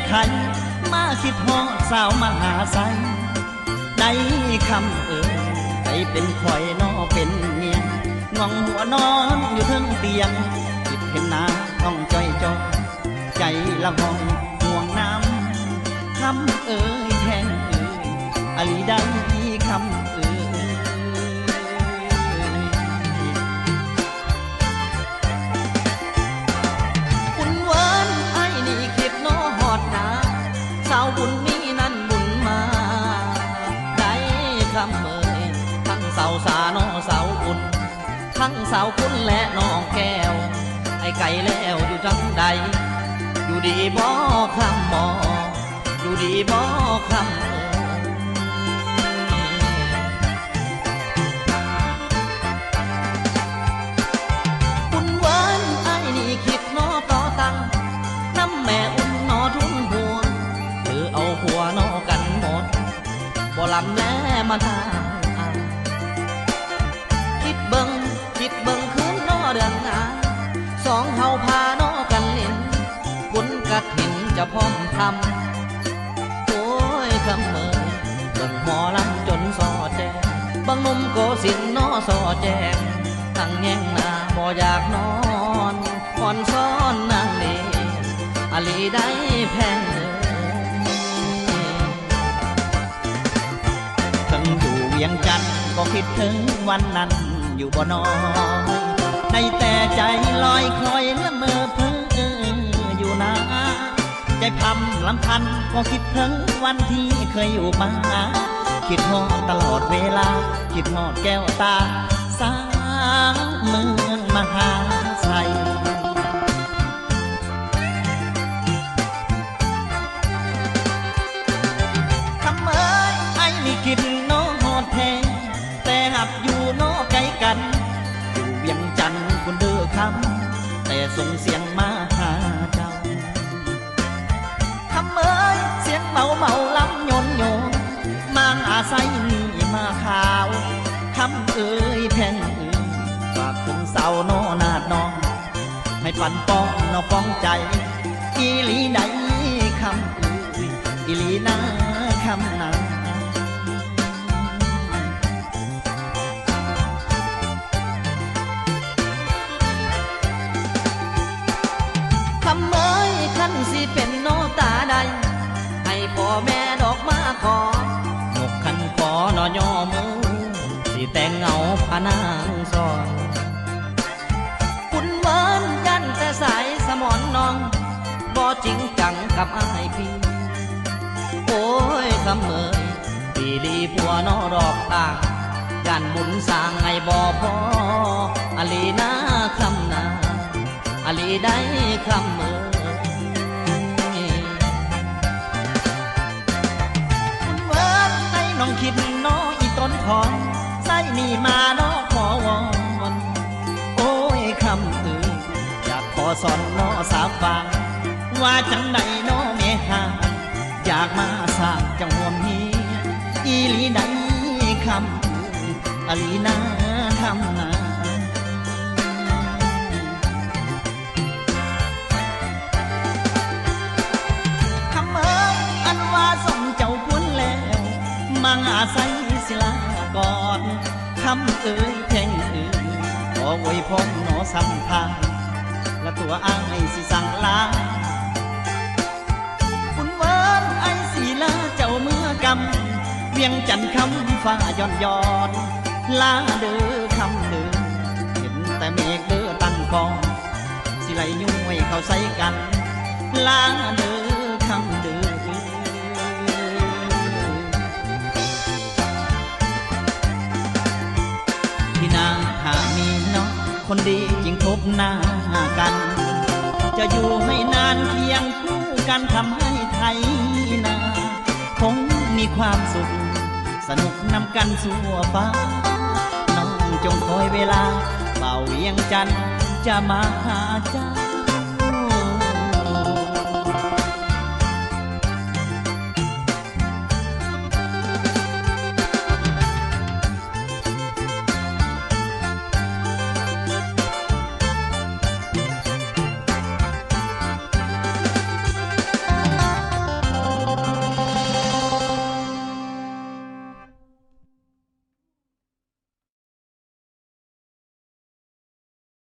ไขมาคิดฮอดสาวมหาไซได้คำใจเป็นข่อยนอเป็นเมียงองหัวนอนอยู่เทิงเตียงคิดเห็นหน้าต้องจ้อยจ้อยใจละห้องห่วงน้ำคำแทงอลีได้คำคุณเวิร์นไอ้นี่คิดโนหอดหนาสาวบุญนี้นั่นบุญมาได้คำทั้งสาวสาน้อสาวบุญทั้งสาวคุณและน้องแก้วไอ้ไก่แล้วอยู่จังใดอยู่ดีบ่คำบ่อยู่ดีบ่คำคุณเวิร์นไอ้นี่คิดนอต่อตังน้ำแม่อุ่นนอทุ่งหัวเธอเอาหัวนอกันหมดบ่ลำแล้มาทาคิดเบิ่งคืนนอเดือนหนาสองเฮาพานอกันเล่นบุญกะถิ่นจะพร้อมทำโอ้ยคำเบิ่งหมอลำจนสอแจงบางนุ่มโกสินนอสอแจงทั้งแย่งหน้าบ่อยากนอนก่อนซ้อนนางนี่อลีได้แพงทั้งอยู่เวียงจันทน์ก็คิดถึงวันนั้นอยู่บ่น้อยในแต่ใจลอยคอยละเมอเพ้ออยู่นะใจพำลำพันก็คิดถึงวันที่เคยอยู่มาคิดฮอดตลอดเวลาคิดฮอดแก้วตาสางเมืองมหาไซคำไอ้นี่คิดน้องฮอดแทงแต่หับอยู่น้อไกลกันอยู่เวียงจันทน์คนเด้อคำแต่ส่งเสียงมาหาเจ้าคำเสียงเบาลำโยนมาอาศัยนี่มาข่าวคำแพงฝากถึงสาวน้อนาดน้องให้ปันป้องน้อฟ้องใจอีหลีใดคำอีหลีนาคำนาคำขั้นสิเป็นโนตาใดให้พ่อแม่ดอกมาขอนกขันขอนอย่อมือสิแต่งเงาพานางซอยคุณเวิร์นยันแต่สายสมอนน้องบ่จริงจังกับอ้ายพี่โอ้ยคำปีลีผัวนอดอกตายันบุญสร้างให้บ่พออลีนาคำนาอลีได้คำคุณเวิร์นให้น้องคิดน้ออีต้นคอนใส่นี่มาน้อขอวอนโอ้ยคำอยากขอสอนน้อสาวฟังว่าจังใดน้อเมหาอยากมาสร้างจังหวะนี้อีหลีใดคำอลีนาคำนามังอาศัยศิลากรคำแทงขออวยพรหนอสัมภาและตัวอ้ายสิสั่งลาคุณเวิร์นไอ้สีลาเจ้าเมื่อกำเวียงจันทน์คำฟ้าย้อนลาเด้อคำเด้อเห็นแต่เมฆเด้อตั้งกองสิไหลยุ่ยเข้าใส่กันลาเด้อคำเด้อที่นาถ้ามีน้องคนดีจริงพบหน้ากันจะอยู่ให้นานเคียงคู่กันทำให้ไทยนาคงมีความสุขสนุกนำกันสู่ฟ้าน้องจงคอยเวลาเป่าเวียงจันทน์จะมาหาเจ้า